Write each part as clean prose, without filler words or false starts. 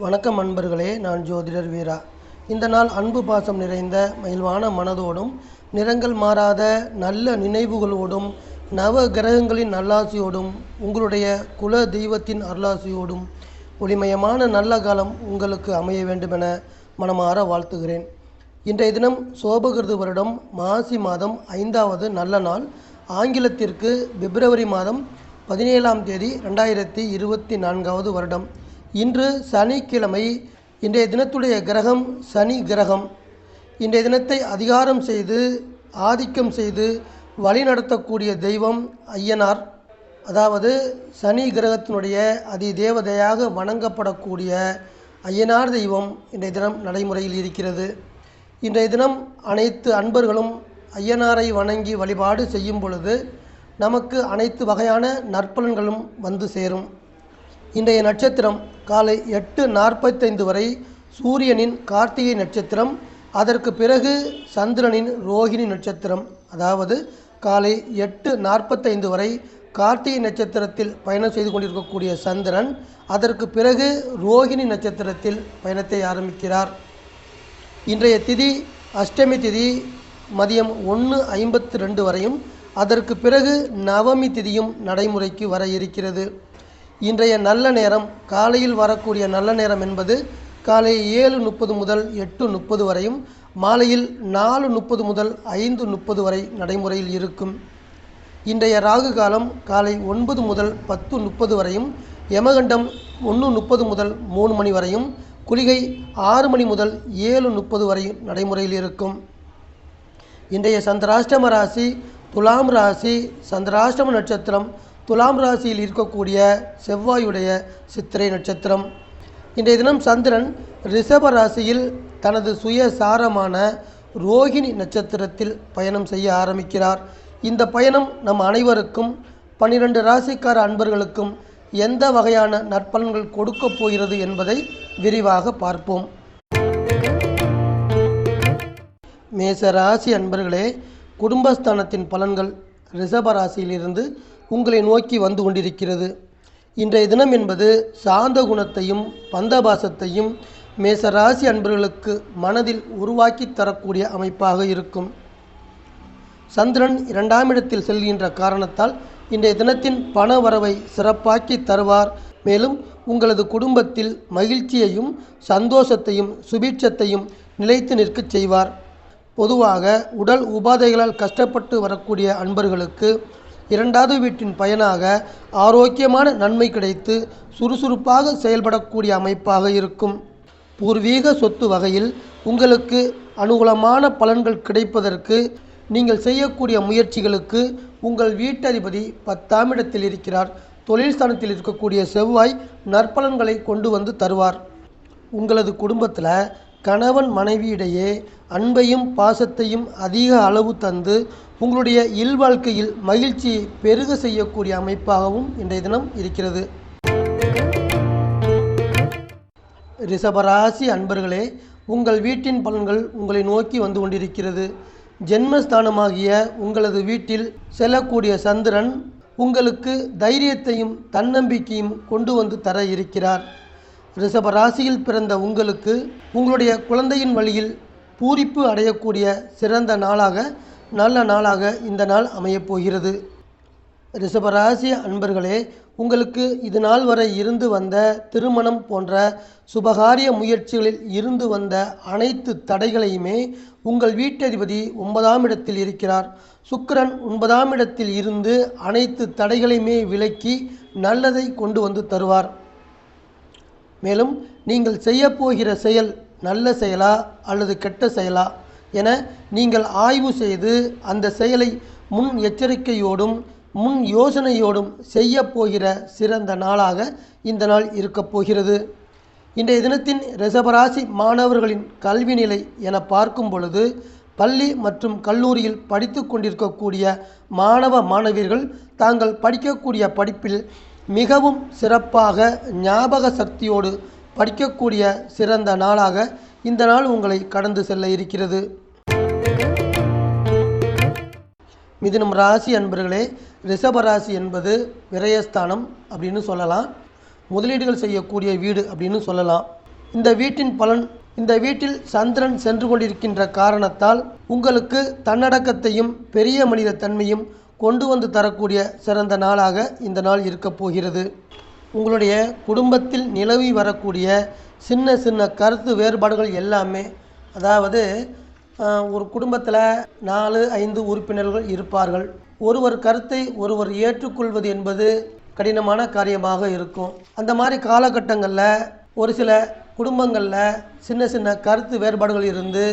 வணக்கம் அன்பர்களே, நான் ஜோதிடர் வீரா. இந்த நாள் அன்பு பாசம் நிறைந்த மகிழ்வான மனதோடும் நிறங்கள் மாறாத நல்ல நினைவுகளோடும் நவ கிரகங்களின் நல்லாசியோடும் உங்களுடைய குல தெய்வத்தின் அருளாசியோடும் ஒளிமயமான நல்ல காலம் உங்களுக்கு அமைய வேண்டுமென மனமாற வாழ்த்துகிறேன். இன்றைய தினம் சோபகிருது வருடம் மாசி மாதம் 5வது நல்ல நாள். ஆங்கிலத்திற்கு பிப்ரவரி மாதம் 17ஆம் தேதி 2024வது வருடம். இன்று சனிக்கிழமை. இன்றைய தினத்துடைய கிரகம் சனி கிரகம். இன்றைய தினத்தை அதிகாரம் செய்து ஆதிக்கம் செய்து வழிநடத்தக்கூடிய தெய்வம் ஐயனார். அதாவது சனி கிரகத்தினுடைய அதிதேவதையாக வணங்கப்படக்கூடிய ஐயனார் தெய்வம் இன்றைய தினம் நடைமுறையில் இருக்கிறது. இன்றைய தினம் அனைத்து அன்பர்களும் ஐயனாரை வணங்கி வழிபாடு செய்யும் பொழுது நமக்கு அனைத்து வகையான நற்பலன்களும் வந்து சேரும். இன்றைய நட்சத்திரம் காலை 8:45 வரை சூரியனின் கார்த்திகை நட்சத்திரம். அதற்கு பிறகு சந்திரனின் ரோகிணி நட்சத்திரம். அதாவது காலை 8:45 வரை கார்த்திகை நட்சத்திரத்தில் பயணம் செய்து கொண்டிருக்கக்கூடிய சந்திரன் அதற்கு பிறகு ரோகிணி நட்சத்திரத்தில் பயணத்தை ஆரம்பிக்கிறார். இன்றைய திதி அஷ்டமி திதி மதியம் 1:52 வரையும், அதற்கு பிறகு நவமி திதியும் நடைமுறைக்கு வர இருக்கிறது. இன்றைய நல்ல நேரம், காலையில் வரக்கூடிய நல்ல நேரம் என்பது காலை 7:30 முதல் 8:30 வரையும், மாலையில் 4:30 முதல் 5:30 வரை நடைமுறையில் இருக்கும். இன்றைய ராகு காலம் காலை 9 முதல் 10:30 வரையும், யமகண்டம் 1:30 முதல் 3 மணி வரையும், குளிகை 6 மணி முதல் 7:30 வரை நடைமுறையில் இருக்கும். இன்றைய சந்திராஷ்டம ராசி துலாம் ராசி. சந்திராஷ்டம நட்சத்திரம் துலாம் ராசியில் இருக்கக்கூடிய செவ்வாயுடைய சித்திரை நட்சத்திரம். இன்றைய தினம் சந்திரன் ரிஷப ராசியில் தனது சுயசாரமான ரோகிணி நட்சத்திரத்தில் பயணம் செய்ய ஆரம்பிக்கிறார். இந்த பயணம் நம் அனைவருக்கும் 12 ராசிக்கார அன்பர்களுக்கும் எந்த வகையான நற்பலன்கள் கொடுக்க போகிறது என்பதை விரிவாக பார்ப்போம். மேச ராசி அன்பர்களே, குடும்பஸ்தானத்தின் பலன்கள் ரிஷப ராசியிலிருந்து உங்களை நோக்கி வந்து கொண்டிருக்கிறது. இன்றைய தினம் என்பது சாந்த குணத்தையும் பந்தபாசத்தையும் மேசராசி அன்பர்களுக்கு மனதில் உருவாக்கி தரக்கூடிய அமைப்பாக இருக்கும். சந்திரன் 2ஆம் இடத்தில் செல்கின்ற காரணத்தால் இன்றைய தினத்தின் பண வரவை சிறப்பாக்கி தருவார். மேலும் உங்களது குடும்பத்தில் மகிழ்ச்சியையும் சந்தோஷத்தையும் சுபீட்சத்தையும் நிலைத்து நிற்கச் செய்வார். பொதுவாக உடல் உபாதைகளால் கஷ்டப்பட்டு வரக்கூடிய அன்பர்களுக்கு 2வது வீட்டின் பயனாக ஆரோக்கியமான நன்மை கிடைத்து சுறுசுறுப்பாக செயல்படக்கூடிய அமைப்பாக இருக்கும். பூர்வீக சொத்து வகையில் உங்களுக்கு அனுகூலமான பலன்கள் கிடைப்பதற்கு நீங்கள் செய்யக்கூடிய முயற்சிகளுக்கு உங்கள் வீட்டதிபதி 10ஆம் இடத்தில் இருக்கிறார். தொழில் ஸ்தானத்தில் இருக்கக்கூடிய செவ்வாய் நற்பலன்களை கொண்டு வந்து தருவார். உங்களது குடும்பத்தில் கணவன் மனைவியிடையே அன்பையும் பாசத்தையும் அதிக அளவு தந்து உங்களுடைய இல்வாழ்க்கையில் மகிழ்ச்சியை பெருக செய்யக்கூடிய அமைப்பாகவும் இன்றைய தினம் இருக்கிறது. ரிஷபராசி அன்பர்களே, உங்கள் வீட்டின் பலன்கள் உங்களை நோக்கி வந்து கொண்டிருக்கிறது. ஜென்மஸ்தானமாகிய உங்களது வீட்டில் செல்லக்கூடிய சந்திரன் உங்களுக்கு தைரியத்தையும் தன்னம்பிக்கையும் கொண்டு வந்து தர இருக்கிறார். ரிஷப ராசியில் பிறந்த உங்களுக்கு உங்களுடைய குழந்தையின் வழியில் பூரிப்பு அடையக்கூடிய சிறந்த நாளாக நல்ல நாளாக இந்த நாள் அமையப்போகிறது. ரிஷபராசி அன்பர்களே, உங்களுக்கு இது நாள் வரை இருந்து வந்த திருமணம் போன்ற சுபகாரிய முயற்சிகளில் இருந்து வந்த அனைத்து தடைகளையுமே உங்கள் வீட்டதிபதி 9ஆம் இடத்தில் இருக்கிறார். சுக்கிரன் 9ஆம் இடத்தில் இருந்து அனைத்து தடைகளையுமே விலக்கி நல்லதை கொண்டு வந்து தருவார். மேலும் நீங்கள் செய்யப்போகிற செயல் நல்ல செயலா அல்லது கெட்ட செயலா என நீங்கள் ஆய்வு செய்து அந்த செயலை முன் எச்சரிக்கையோடும் முன் யோசனையோடும் செய்ய போகிற சிறந்த நாளாக இந்த நாள் இருக்கப் போகிறது. இன்றைய தினத்தின் ரிஷபராசி மாணவர்களின் கல்வி நிலை என பார்க்கும் பொழுது பள்ளி மற்றும் கல்லூரியில் படித்து கொண்டிருக்கக்கூடிய மாணவ மாணவியர்கள் தாங்கள் படிக்கக்கூடிய படிப்பில் மிகவும் சிறப்பாக ஞாபக சக்தியோடு படிக்கக்கூடிய சிறந்த நாளாக இந்த நாள் உங்களை கடந்து செல்ல இருக்கிறது. மிதுனம் ராசி அன்பர்களே, ரிஷபராசி என்பது விரயஸ்தானம் அப்படின்னு சொல்லலாம். முதலீடுகள் செய்யக்கூடிய வீடு அப்படின்னு சொல்லலாம். இந்த வீட்டின் பலன், இந்த வீட்டில் சந்திரன் சென்று கொண்டிருக்கின்ற காரணத்தால் உங்களுக்கு தன்னடக்கத்தையும் பெரிய மனித தன்மையும் கொண்டு வந்து தரக்கூடிய சிறந்த நாளாக இந்த நாள் இருக்கப் போகிறது. உங்களுடைய குடும்பத்தில் நிலவி வரக்கூடிய சின்ன சின்ன கருத்து வேறுபாடுகள் எல்லாமே, அதாவது ஒரு குடும்பத்தில் 4-5 உறுப்பினர்கள் இருப்பார்கள். ஒருவர் கருத்தை ஒருவர் ஏற்றுக்கொள்வது என்பது கடினமான காரியமாக இருக்கும். அந்த மாதிரி காலகட்டங்களில் ஒரு சில குடும்பங்களில் சின்ன சின்ன கருத்து வேறுபாடுகள் இருந்து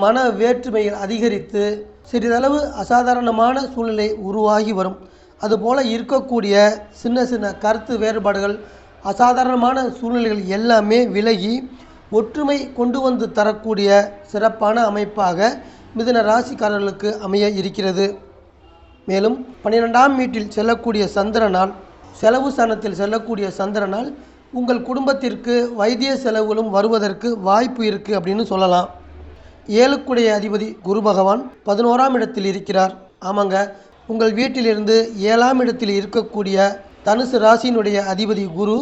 மன வேற்றுமைகள் அதிகரித்து சிறிதளவு அசாதாரணமான சூழ்நிலை உருவாகி வரும். அதுபோல் இருக்கக்கூடிய சின்ன சின்ன கருத்து வேறுபாடுகள், அசாதாரணமான சூழ்நிலைகள் எல்லாமே விலகி ஒற்றுமை கொண்டு வந்து தரக்கூடிய சிறப்பான அமைப்பாக மிதுன ராசிக்காரர்களுக்கு அமைய இருக்கிறது. மேலும் 12ஆம் வீட்டில் செல்லக்கூடிய சந்திரனால், செலவு ஸ்தானத்தில் செல்லக்கூடிய சந்திரனால் உங்கள் குடும்பத்திற்கு வைத்திய செலவுகளும் வருவதற்கு வாய்ப்பு இருக்குது அப்படின்னு சொல்லலாம். 7க்குடைய அதிபதி குரு பகவான் 11ஆம் இடத்தில் இருக்கிறார். ஆமாங்க, உங்கள் வீட்டிலிருந்து 7ஆம் இடத்தில் இருக்கக்கூடிய தனுசு ராசியினுடைய அதிபதி குரு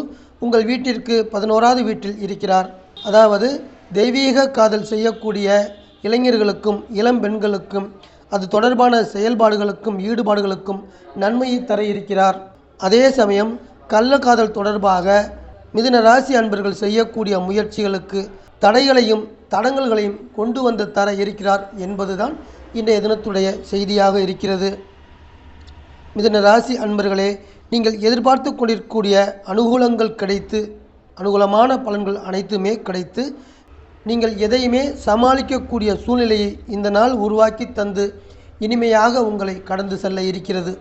உங்கள் வீட்டிற்கு 11வது வீட்டில் இருக்கிறார். அதாவது தெய்வீக காதல் செய்யக்கூடிய இளைஞர்களுக்கும் இளம் பெண்களுக்கும் அது தொடர்பான செயல்பாடுகளுக்கும் ஈடுபாடுகளுக்கும் நன்மையை தர இருக்கிறார். அதே சமயம் கள்ளக்காதல் தொடர்பாக மிதுன ராசி அன்பர்கள் செய்யக்கூடிய முயற்சிகளுக்கு தடைகளையும் தடங்கல்களையும் கொண்டு வந்து தர இருக்கிறார் என்பதுதான் இன்றைய தினத்துடைய செய்தியாக இருக்கிறது. மிதுன ராசி அன்பர்களே, நீங்கள் எதிர்பார்த்து கொண்டிருக்கக்கூடிய அனுகூலங்கள் கிடைத்து, அனுகூலமான பலன்கள் அனைத்துமே கிடைத்து, நீங்கள் எதையுமே சமாளிக்கக்கூடிய சூழ்நிலையை இந்த நாள் உருவாக்கி தந்து இனிமையாக உங்களை கடந்து செல்ல இருக்கிறது.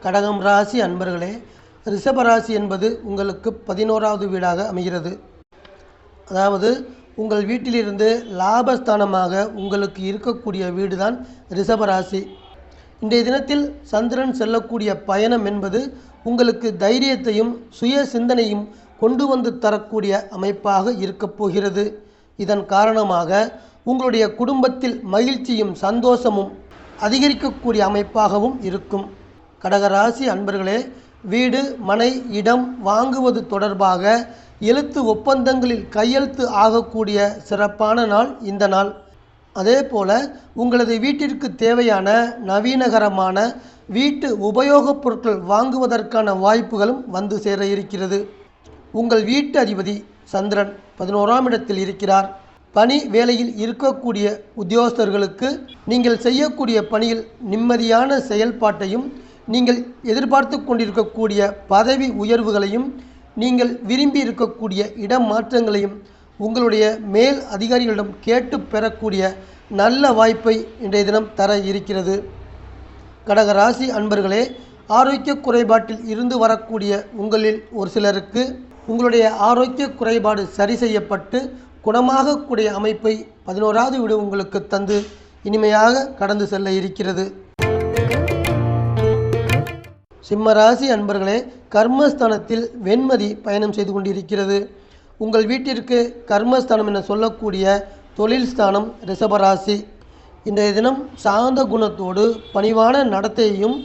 கடகம் ராசி அன்பர்களே, ரிஷபராசி என்பது உங்களுக்கு 11வது வீடாக அமைகிறது. அதாவது உங்கள் வீட்டிலிருந்து லாபஸ்தானமாக உங்களுக்கு இருக்கக்கூடிய வீடு தான் ரிஷபராசி. இன்றைய தினத்தில் சந்திரன் செல்லக்கூடிய பயணம் என்பது உங்களுக்கு தைரியத்தையும் சுய சிந்தனையும் கொண்டு வந்து தரக்கூடிய அமைப்பாக இருக்கப் போகிறது. இதன் காரணமாக உங்களுடைய குடும்பத்தில் மகிழ்ச்சியும் சந்தோஷமும் அதிகரிக்கக்கூடிய அமைப்பாகவும் இருக்கும். கடகராசி அன்பர்களே, வீடு மனை இடம் வாங்குவது தொடர்பாக எழுத்து ஒப்பந்தங்களில் கையெழுத்து ஆகக்கூடிய சிறப்பான நாள் இந்த நாள். அதே போல் உங்களது வீட்டிற்கு தேவையான நவீனகரமான வீட்டு உபயோகப் பொருட்கள் வாங்குவதற்கான வாய்ப்புகளும் வந்து சேர இருக்கிறது. உங்கள் வீட்டு அதிபதி சந்திரன் 11ஆம் இடத்தில் இருக்கிறார். பணி வேலையில் இருக்கக்கூடிய உத்தியோகஸ்தர்களுக்கு நீங்கள் செய்யக்கூடிய பணியில் நிம்மதியான செயல்பாட்டையும், நீங்கள் எதிர்பார்த்து கொண்டிருக்கக்கூடிய பதவி உயர்வுகளையும், நீங்கள் விரும்பி இருக்கக்கூடிய இடமாற்றங்களையும் உங்களுடைய மேல் அதிகாரிகளிடம் கேட்டு பெறக்கூடிய நல்ல வாய்ப்பை இன்றைய தினம் தர இருக்கிறது. கடகராசி அன்பர்களே, ஆரோக்கிய குறைபாட்டில் இருந்து வரக்கூடிய உங்களில் ஒரு சிலருக்கு உங்களுடைய ஆரோக்கிய குறைபாடு சரி செய்யப்பட்டு குணமாகக்கூடிய அமைப்பை 11வது வீடு உங்களுக்கு தந்து இனிமையாக கடந்து செல்ல இருக்கிறது. சிம்மராசி அன்பர்களே, கர்மஸ்தானத்தில் வெண்மதி பயணம் செய்து கொண்டிருக்கிறது. உங்கள் வீட்டிற்கு கர்மஸ்தானம் என சொல்லக்கூடிய தொழில் ஸ்தானம் ரிஷபராசி. இன்றைய தினம் சாந்த குணத்தோடு பணிவான நடத்தையையும்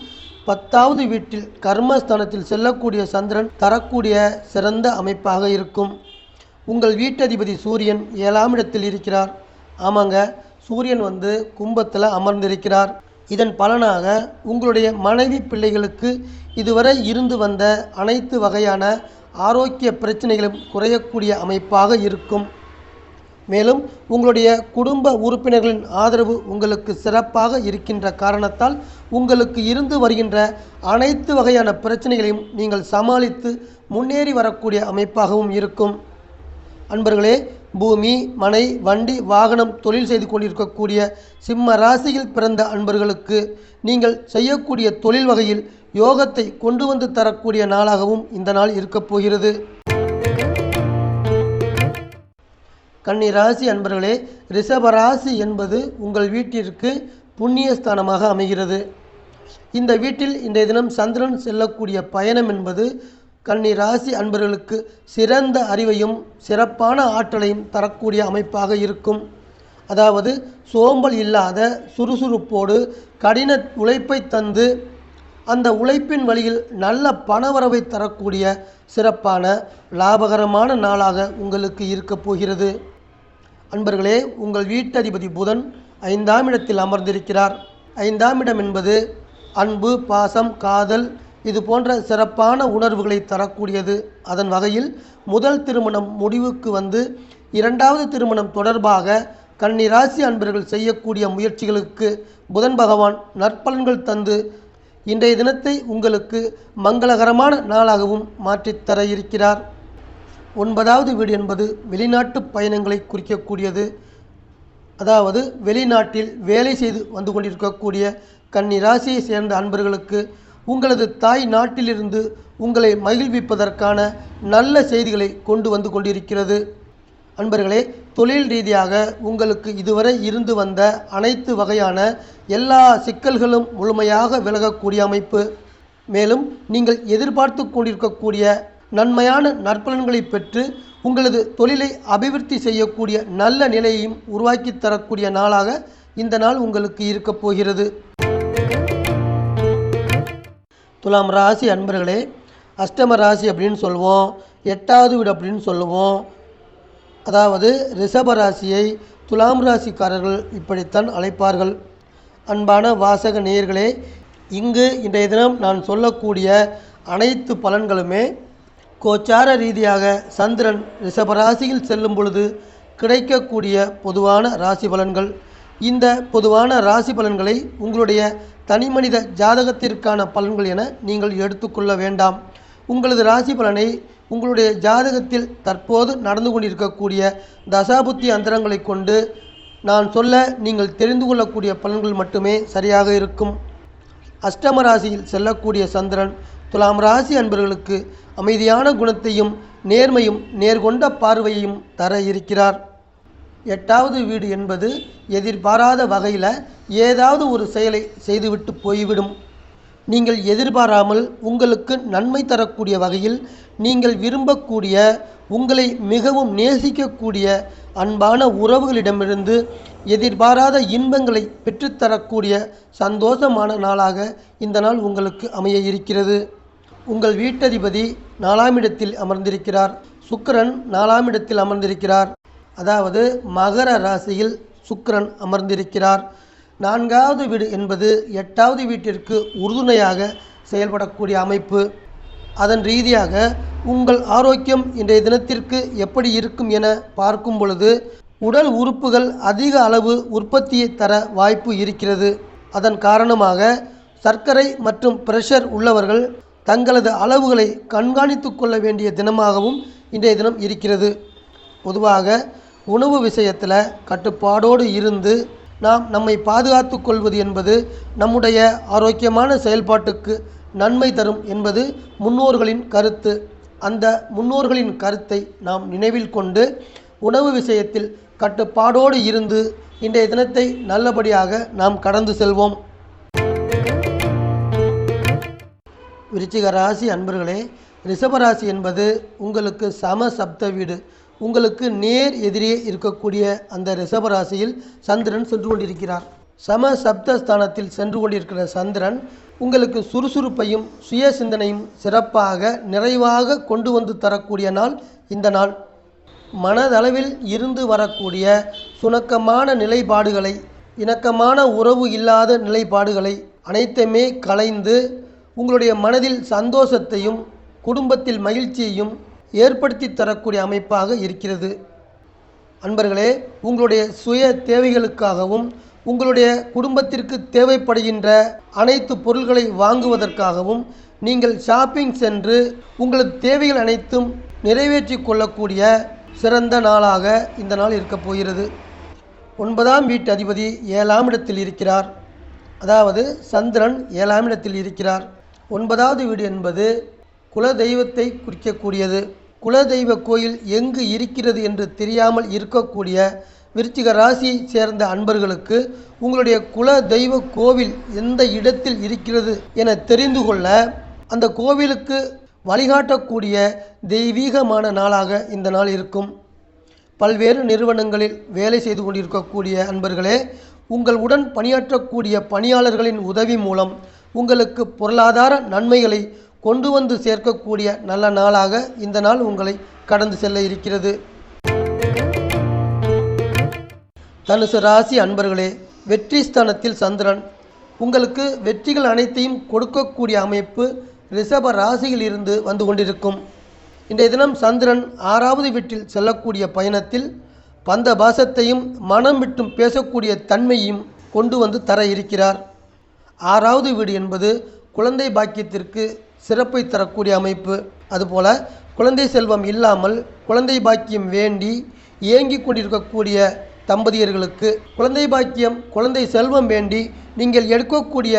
10வது வீட்டில் கர்மஸ்தானத்தில் செல்லக்கூடிய சந்திரன் தரக்கூடிய சிறந்த அமைப்பாக இருக்கும். உங்கள் வீட்டதிபதி சூரியன் 7ஆம் இடத்தில் இருக்கிறார். ஆமாங்க, சூரியன் கும்பத்தில் அமர்ந்திருக்கிறார். இதன் பலனாக உங்களுடைய மனைவி பிள்ளைகளுக்கு இதுவரை இருந்து வந்த அனைத்து வகையான ஆரோக்கிய பிரச்சனைகளும் குறையக்கூடிய அமைப்பாக இருக்கும். மேலும் உங்களுடைய குடும்ப உறுப்பினர்களின் ஆதரவு உங்களுக்கு சிறப்பாக இருக்கின்ற காரணத்தால் உங்களுக்கு இருந்து வருகின்ற அனைத்து வகையான பிரச்சனைகளையும் நீங்கள் சமாளித்து முன்னேறி வரக்கூடிய அமைப்பாகவும் இருக்கும். அன்பர்களே, பூமி மனை வண்டி வாகனம் தொழில் செய்து கொண்டிருக்கக்கூடிய சிம்ம ராசியில் பிறந்த அன்பர்களுக்கு நீங்கள் செய்யக்கூடிய தொழில் வகையில் யோகத்தை கொண்டு வந்து தரக்கூடிய நாளாகவும் இந்த நாள் இருக்கப் போகிறது. கன்னி ராசி அன்பர்களே, ரிஷபராசி என்பது உங்கள் வீட்டிற்கு புண்ணியஸ்தானமாக அமைகிறது. இந்த வீட்டில் இன்றைய தினம் சந்திரன் செல்லக்கூடிய பயணம் என்பது கன்னி ராசி அன்பர்களுக்கு சிறந்த அறிவையும் சிறப்பான ஆற்றலையும் தரக்கூடிய அமைப்பாக இருக்கும். அதாவது சோம்பல் இல்லாத சுறுசுறுப்போடு கடின உழைப்பை தந்து அந்த உழைப்பின் வழியில் நல்ல பணவரவை தரக்கூடிய சிறப்பான லாபகரமான நாளாக உங்களுக்கு இருக்கப் போகிறது. அன்பர்களே, உங்கள் வீட்டதிபதி புதன் 5ஆம் இடத்தில் அமர்ந்திருக்கிறார். 5ஆம் இடம் என்பது அன்பு, பாசம், காதல் இது போன்ற சிறப்பான உணர்வுகளை தரக்கூடியது. அதன் வகையில் முதல் திருமணம் முடிவுக்கு வந்து 2வது திருமணம் தொடர்பாக கன்னி ராசி அன்பர்கள் செய்யக்கூடிய முயற்சிகளுக்கு புதன் பகவான் நற்பலன்கள் தந்து இன்றைய தினத்தை உங்களுக்கு மங்களகரமான நாளாகவும் மாற்றித்தர இருக்கிறார். 9வது வீடு என்பது வெளிநாட்டு பயணங்களை குறிக்கக்கூடியது. அதாவது வெளிநாட்டில் வேலை செய்து வந்து கொண்டிருக்கக்கூடிய கன்னி ராசியை சேர்ந்த அன்பர்களுக்கு உங்களது தாய் நாட்டிலிருந்து உங்களை மகிழ்விப்பதற்கான நல்ல செய்திகளை கொண்டு வந்து கொண்டிருக்கிறது. அன்பர்களே, தொழில் ரீதியாக உங்களுக்கு இதுவரை இருந்து வந்த அனைத்து வகையான எல்லா சிக்கல்களும் முழுமையாக விலகக்கூடிய அமைப்பு. மேலும் நீங்கள் எதிர்பார்த்து கொண்டிருக்கக்கூடிய நன்மையான நற்பலன்களை பெற்று உங்களது தொழிலை அபிவிருத்தி செய்யக்கூடிய நல்ல நிலையையும் உருவாக்கி தரக்கூடிய நாளாக இந்த நாள் உங்களுக்கு இருக்கப் போகிறது. துலாம் ராசி அன்பர்களே, அஷ்டம ராசி அப்படின்னு சொல்லுவோம், 8வது வீடு அப்படின்னு சொல்லுவோம். அதாவது ரிஷப ராசியை துலாம் ராசிக்காரர்கள் இப்படித்தான் அழைப்பார்கள். அன்பான வாசக நேயர்களே, இங்கு இன்றைய தினம் நான் சொல்லக்கூடிய அனைத்து பலன்களுமே கோச்சார ரீதியாக சந்திரன் ரிஷபராசியில் செல்லும் பொழுது கிடைக்கக்கூடிய பொதுவான ராசி பலன்கள். இந்த பொதுவான ராசி பலன்களை உங்களுடைய தனிமனித ஜாதகத்திற்கான பலன்கள் என நீங்கள் எடுத்துக்கொள்ள வேண்டாம். உங்களது ராசி பலனை உங்களுடைய ஜாதகத்தில் தற்போது நடந்து கொண்டிருக்கக்கூடிய தசாபுத்தி அந்தரங்களை கொண்டு நான் சொல்ல நீங்கள் தெரிந்து கொள்ளக்கூடிய பலன்கள் மட்டுமே சரியாக இருக்கும். அஷ்டம ராசியில் செல்லக்கூடிய சந்திரன் துலாம் ராசி அன்பர்களுக்கு அமைதியான குணத்தையும் நேர்மையும் நேர்கொண்ட பார்வையையும் தர இருக்கிறார். 8வது வீடு என்பது எதிர்பாராத வகையில் ஏதாவது ஒரு செயலை செய்துவிட்டு போய்விடும். நீங்கள் எதிர்பாராமல் உங்களுக்கு நன்மை தரக்கூடிய வகையில் நீங்கள் விரும்பக்கூடிய உங்களை மிகவும் நேசிக்கக்கூடிய அன்பான உறவுகளிடமிருந்து எதிர்பாராத இன்பங்களை பெற்றுத்தரக்கூடிய சந்தோஷமான நாளாக இந்த நாள் உங்களுக்கு அமைய இருக்கிறது. உங்கள் வீட்டதிபதி 4ஆம் இடத்தில் அமர்ந்திருக்கிறார். சுக்கிரன் 4ஆம் இடத்தில் அமர்ந்திருக்கிறார். அதாவது மகர ராசியில் சுக்கிரன் அமர்ந்திருக்கிறார். 4வது வீடு என்பது 8வது வீட்டிற்கு உறுதுணையாக செயல்படக்கூடிய அமைப்பு. அதன் ரீதியாக உங்கள் ஆரோக்கியம் இன்றைய தினத்திற்கு எப்படி இருக்கும் என பார்க்கும் பொழுது உடல் உறுப்புகள் அதிக அளவு உற்பத்தியை தர வாய்ப்பு இருக்கிறது. அதன் காரணமாக சர்க்கரை மற்றும் பிரஷர் உள்ளவர்கள் தங்களது அளவுகளை கண்காணித்து கொள்ள வேண்டிய தினமாகவும் இன்றைய தினம் இருக்கிறது. பொதுவாக உணவு விஷயத்தில் கட்டுப்பாடோடு இருந்து நாம் நம்மை பாதுகாத்து கொள்வது என்பது நம்முடைய ஆரோக்கியமான செயல்பாட்டுக்கு நன்மை தரும் என்பது முன்னோர்களின் கருத்து. அந்த முன்னோர்களின் கருத்தை நாம் நினைவில் கொண்டு உணவு விஷயத்தில் கட்டுப்பாடோடு இருந்து இன்றைய தினத்தை நல்லபடியாக நாம் கடந்து செல்வோம். விருச்சிக ராசி அன்பர்களே, ரிஷபராசி என்பது உங்களுக்கு சம சப்த வீடு. உங்களுக்கு நேர் எதிரே இருக்கக்கூடிய அந்த ரிஷபராசியில் சந்திரன் சென்று கொண்டிருக்கிறார். சம சப்த ஸ்தானத்தில் சென்று கொண்டிருக்கிற சந்திரன் உங்களுக்கு சுறுசுறுப்பையும் சுய சிந்தனையும் சிறப்பாக நிறைவாக கொண்டு வந்து தரக்கூடிய நாள் இந்த நாள். மனதளவில் இருந்து வரக்கூடிய சுணக்கமான நிலைப்பாடுகளை, இணக்கமான உறவு இல்லாத நிலைப்பாடுகளை அனைத்துமே களைந்து உங்களுடைய மனதில் சந்தோஷத்தையும் குடும்பத்தில் மகிழ்ச்சியையும் ஏற்படுத்தி தரக்கூடிய அமைப்பாக இருக்கிறது. அன்பர்களே, உங்களுடைய சுய தேவைகளுக்காகவும் உங்களுடைய குடும்பத்திற்கு தேவைப்படுகின்ற அனைத்து பொருள்களை வாங்குவதற்காகவும் நீங்கள் ஷாப்பிங் சென்று உங்களது தேவைகள் அனைத்தும் நிறைவேற்றி கொள்ளக்கூடிய சிறந்த நாளாக இந்த நாள் இருக்கப் போகிறது. 9ஆம் வீட்டு அதிபதி 7ஆம் இடத்தில் இருக்கிறார். அதாவது சந்திரன் 7ஆம் இடத்தில் இருக்கிறார். 9வது வீடு என்பது குலதெய்வத்தை குறிக்கக்கூடியது. குலதெய்வ கோயில் எங்கு இருக்கிறது என்று தெரியாமல் இருக்கக்கூடிய விருச்சிக ராசியை சேர்ந்த அன்பர்களுக்கு உங்களுடைய குல தெய்வ கோவில் எந்த இடத்தில் இருக்கிறது என தெரிந்து கொள்ள அந்த கோவிலுக்கு வழிகாட்டக்கூடிய தெய்வீகமான நாளாக இந்த நாள் இருக்கும். பல்வேறு நிறுவனங்களில் வேலை செய்து கொண்டிருக்கக்கூடிய அன்பர்களே, உங்கள் உடன் பணியாற்றக்கூடிய பணியாளர்களின் உதவி மூலம் உங்களுக்கு பொருளாதார நன்மைகளை கொண்டு வந்து சேர்க்கக்கூடிய நல்ல நாளாக இந்த நாள் உங்களை கடந்து செல்ல இருக்கிறது. தனுசு ராசி அன்பர்களே, வெற்றி ஸ்தானத்தில் சந்திரன் உங்களுக்கு வெற்றிகள் அனைத்தையும் கொடுக்கக்கூடிய அமைப்பு ரிஷப ராசியில் இருந்து வந்து கொண்டிருக்கும். இன்றைய தினம் சந்திரன் 6வது வீட்டில் செல்லக்கூடிய பயணத்தில் பந்த பாசத்தையும் மனம் விட்டும் பேசக்கூடிய தன்மையும் கொண்டு வந்து தர இருக்கிறார். 6வது வீடு என்பது குழந்தை பாக்கியத்திற்கு சிறப்பை தரக்கூடிய அமைப்பு. அதுபோல குழந்தை செல்வம் இல்லாமல் குழந்தை பாக்கியம் வேண்டி ஏங்கி கொண்டிருக்கக்கூடிய தம்பதியர்களுக்கு குழந்தை பாக்கியம் குழந்தை செல்வம் வேண்டி நீங்கள் எடுக்கக்கூடிய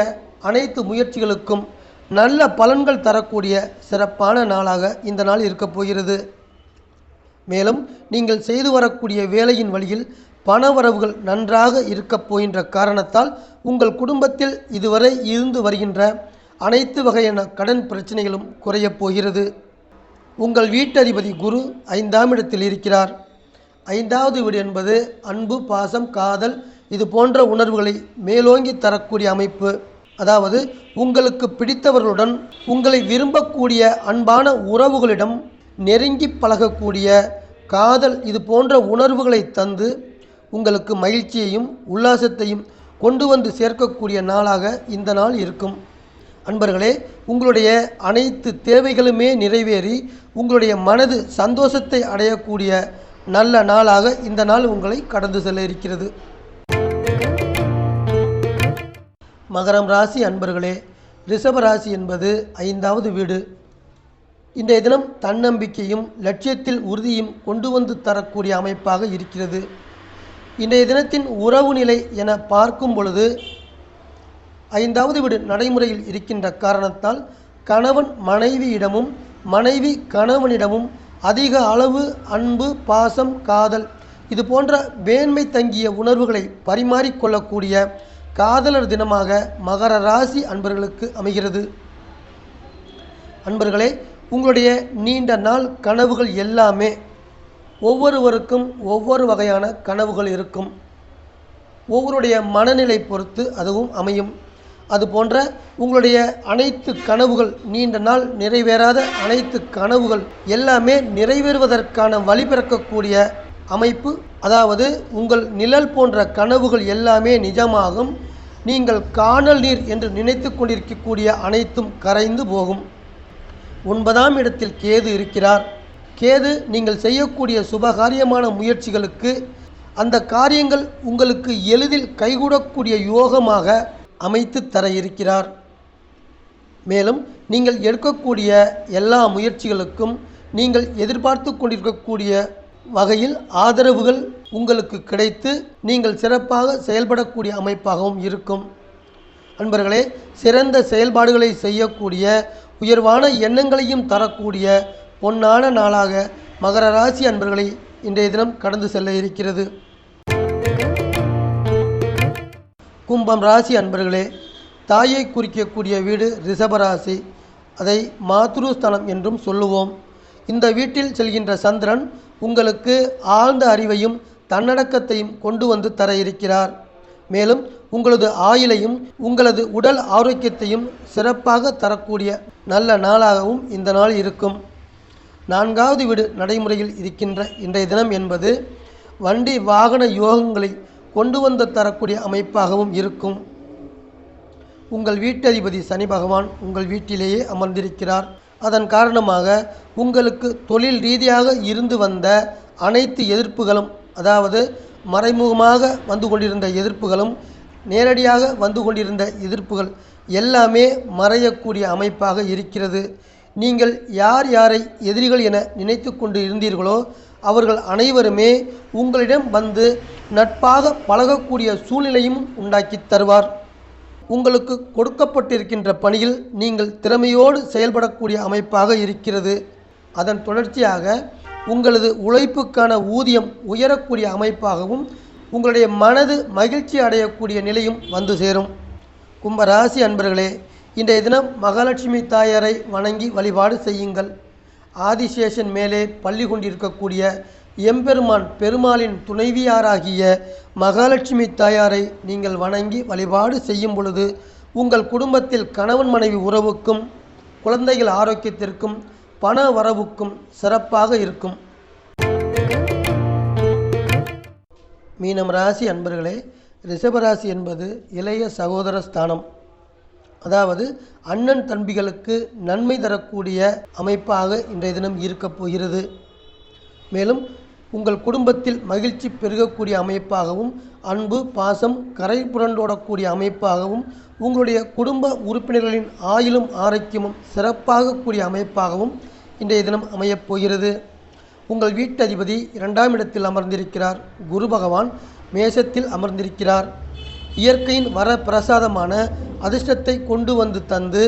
அனைத்து முயற்சிகளுக்கும் நல்ல பலன்கள் தரக்கூடிய சிறப்பான நாளாக இந்த நாள் இருக்கப் போகிறது. மேலும் நீங்கள் செய்து வரக்கூடிய வேலையின் வழியில் பணவரவுகள் நன்றாக இருக்கப் போகின்ற காரணத்தால் உங்கள் குடும்பத்தில் இதுவரை இருந்து வருகின்ற அனைத்து வகையான கடன் பிரச்சனைகளும் குறையப் போகிறது. உங்கள் வீட்டதிபதி குரு 5ஆம் இடத்தில் இருக்கிறார். 5வது வீடு என்பது அன்பு, பாசம், காதல் இது போன்ற உணர்வுகளை மேலோங்கி தரக்கூடிய அமைப்பு. அதாவது உங்களுக்கு பிடித்தவர்களுடன் உங்களை விரும்பக்கூடிய அன்பான உறவுகளிடம் நெருங்கி பழகக்கூடிய காதல் இது போன்ற உணர்வுகளை தந்து உங்களுக்கு மகிழ்ச்சியையும் உல்லாசத்தையும் கொண்டு வந்து சேர்க்கக்கூடிய நாளாக இந்த நாள் இருக்கும். அன்பர்களே, உங்களுடைய அனைத்து தேவைகளுமே நிறைவேறி உங்களுடைய மனது சந்தோஷத்தை அடையக்கூடிய நல்ல நாளாக இந்த நாள் உங்களை கடந்து செல்ல இருக்கிறது. மகரம் ராசி அன்பர்களே, ரிஷப ராசி என்பது 5வது வீடு. இன்றைய தினம் தன்னம்பிக்கையும் லட்சியத்தில் உறுதியும் கொண்டு வந்து தரக்கூடிய அமைப்பாக இருக்கிறது. இன்றைய தினத்தின் உறவு நிலை என பார்க்கும் பொழுது 5வது வீடு நடைமுறையில் இருக்கின்ற காரணத்தால் கணவன் மனைவியிடமும் மனைவி கணவனிடமும் அதிக அளவு அன்பு, பாசம், காதல் இது போன்ற மேன்மை தங்கிய உணர்வுகளை பரிமாறிக்கொள்ளக்கூடிய காதலர் தினமாக மகர ராசி அன்பர்களுக்கு அமைகிறது. அன்பர்களே, உங்களுடைய நீண்ட நாள் கனவுகள் எல்லாமே ஒவ்வொருவருக்கும் ஒவ்வொரு வகையான கனவுகள் இருக்கும். ஒவ்வொருடைய மனநிலை பொறுத்து அதுவும் அமையும். அதுபோன்ற உங்களுடைய அனைத்து கனவுகள், நீண்ட நாள் நிறைவேறாத அனைத்து கனவுகள் எல்லாமே நிறைவேறுவதற்கான வழிபிறக்கக்கூடிய அமைப்பு. அதாவது உங்கள் நிழல் போன்ற கனவுகள் எல்லாமே நிஜமாகும். நீங்கள் காணல் நீர் என்று நினைத்து கொண்டிருக்கக்கூடிய அனைத்தும் கரைந்து போகும். 9ஆம் இடத்தில் கேது இருக்கிறார். கேது நீங்கள் செய்யக்கூடிய சுபகாரியமான முயற்சிகளுக்கு அந்த காரியங்கள் உங்களுக்கு எளிதில் கைகூடக்கூடிய யோகமாக அமைத்து தர இருக்கிறார். மேலும் நீங்கள் எடுக்கக்கூடிய எல்லா முயற்சிகளுக்கும் நீங்கள் எதிர்பார்த்து கொண்டிருக்கக்கூடிய வகையில் ஆதரவுகள் உங்களுக்கு கிடைத்து நீங்கள் சிறப்பாக செயல்படக்கூடிய அமைப்பாகவும் இருக்கும். அன்பர்களே, சிறந்த செயல்பாடுகளை செய்யக்கூடிய உயர்வான எண்ணங்களையும் தரக்கூடிய பொன்னான நாளாக மகர ராசி அன்பர்களை இன்றைய தினம் கடந்து செல்ல இருக்கிறது. கும்பம் ராசி அன்பர்களே, தாயை குறிக்கக்கூடிய வீடு ரிஷபராசி. அதை மாத்ருஸ்தானம் என்றும் சொல்லுவோம். இந்த வீட்டில் செல்கின்ற சந்திரன் உங்களுக்கு ஆழ்ந்த அறிவையும் தன்னடக்கத்தையும் கொண்டு வந்து தர இருக்கிறார். மேலும் உங்களது ஆயுளையும் உங்களது உடல் ஆரோக்கியத்தையும் சிறப்பாக தரக்கூடிய நல்ல நாளாகவும் இந்த நாள் இருக்கும். 4வது வீடு நடைமுறையில் இருக்கின்ற இன்றைய தினம் என்பது வண்டி வாகன யோகங்களை கொண்டு வந்து தரக்கூடிய அமைப்பாகவும் இருக்கும். உங்கள் வீட்டதிபதி சனி பகவான் உங்கள் வீட்டிலேயே அமர்ந்திருக்கிறார். அதன் காரணமாக உங்களுக்கு தொழில் ரீதியாக இருந்து வந்த அனைத்து எதிர்ப்புகளும், அதாவது மறைமுகமாக வந்து கொண்டிருந்த எதிர்ப்புகளும் நேரடியாக வந்து கொண்டிருந்த எதிர்ப்புகள் எல்லாமே மறையக்கூடிய அமைப்பாக இருக்கிறது. நீங்கள் யார் யாரை எதிரிகள் என நினைத்து கொண்டு இருந்தீர்களோ அவர்கள் அனைவருமே உங்களிடம் வந்து நட்பாக பழகக்கூடிய சூழ்நிலையும் உண்டாக்கி தருவார். உங்களுக்கு கொடுக்கப்பட்டிருக்கின்ற பணியில் நீங்கள் திறமையோடு செயல்படக்கூடிய அமைப்பாக இருக்கிறது. அதன் தொடர்ச்சியாக உங்களது உழைப்புக்கான ஊதியம் உயரக்கூடிய அமைப்பாகவும் உங்களுடைய மனது மகிழ்ச்சி அடையக்கூடிய நிலையும் வந்து சேரும். கும்பராசி அன்பர்களே, இன்றைய தினம் மகாலட்சுமி தாயாரை வணங்கி வழிபாடு செய்யுங்கள். ஆதிசேஷன் மேலே பள்ளி கொண்டிருக்கக்கூடிய எம்பெருமான் பெருமாளின் துணைவியாராகிய மகாலட்சுமி தாயாரை நீங்கள் வணங்கி வழிபாடு செய்யும் பொழுது உங்கள் குடும்பத்தில் கணவன் மனைவி உறவுக்கும் குழந்தைகள் ஆரோக்கியத்திற்கும் பண வரவுக்கும் சிறப்பாக இருக்கும். மீனம் ராசி அன்பர்களே, ரிஷபராசி என்பது இளைய சகோதர ஸ்தானம். அதாவது அண்ணன் தம்பிகளுக்கு நன்மை தரக்கூடிய அமைப்பாக இன்றைய தினம் இருக்கப் போகிறது. மேலும் உங்கள் குடும்பத்தில் மகிழ்ச்சி பெருகக்கூடிய அமைப்பாகவும் அன்பு பாசம் கரை புரண்டோடக்கூடிய அமைப்பாகவும் உங்களுடைய குடும்ப உறுப்பினர்களின் ஆயுளும் ஆரோக்கியமும் சிறப்பாக கூடிய அமைப்பாகவும் இன்றைய தினம் அமையப் போகிறது. உங்கள் வீட்டதிபதி 2ஆம் இடத்தில் அமர்ந்திருக்கிறார். குரு பகவான் மேஷத்தில் அமர்ந்திருக்கிறார். இயற்கையின் வர பிரசாதமான அதிர்ஷ்டத்தை கொண்டு வந்து தந்து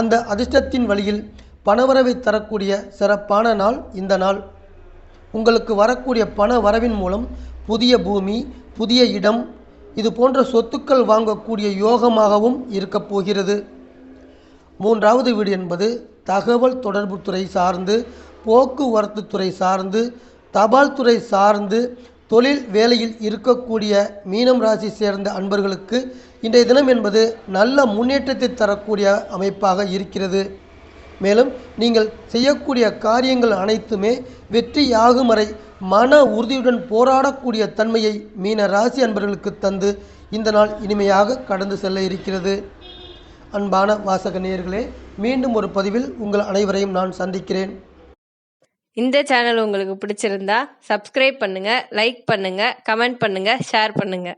அந்த அதிர்ஷ்டத்தின் வழியில் பணவரவை தரக்கூடிய சிறப்பான நாள் இந்த நாள். உங்களுக்கு வரக்கூடிய பண வரவின் மூலம் புதிய பூமி, புதிய இடம், இது போன்ற சொத்துக்கள் வாங்கக்கூடிய யோகமாகவும் இருக்கப் போகிறது. 3வது வீடு என்பது தகவல் தொடர்பு துறை சார்ந்து, போக்குவரத்து துறை சார்ந்து, தபால் துறை சார்ந்து தொழில் வேலையில் இருக்கக்கூடிய மீனம் ராசி சேர்ந்த அன்பர்களுக்கு இன்றைய தினம் என்பது நல்ல முன்னேற்றத்தை தரக்கூடிய அமைப்பாக இருக்கிறது. மேலும் நீங்கள் செய்யக்கூடிய காரியங்கள் அனைத்துமே வெற்றியாகும் வரை மன உறுதியுடன் போராடக்கூடிய தன்மையை மீன ராசி அன்பர்களுக்கு தந்து இந்த நாள் இனிமையாக கடந்து செல்ல இருக்கிறது. அன்பான வாசக நேயர்களே, மீண்டும் ஒரு பதிவில் உங்கள் அனைவரையும் நான் சந்திக்கிறேன். இந்த சேனல் உங்களுக்கு பிடிச்சிருந்தா சப்ஸ்கிரைப் பண்ணுங்க, லைக் பண்ணுங்க, கமெண்ட் பண்ணுங்க, ஷேர் பண்ணுங்க.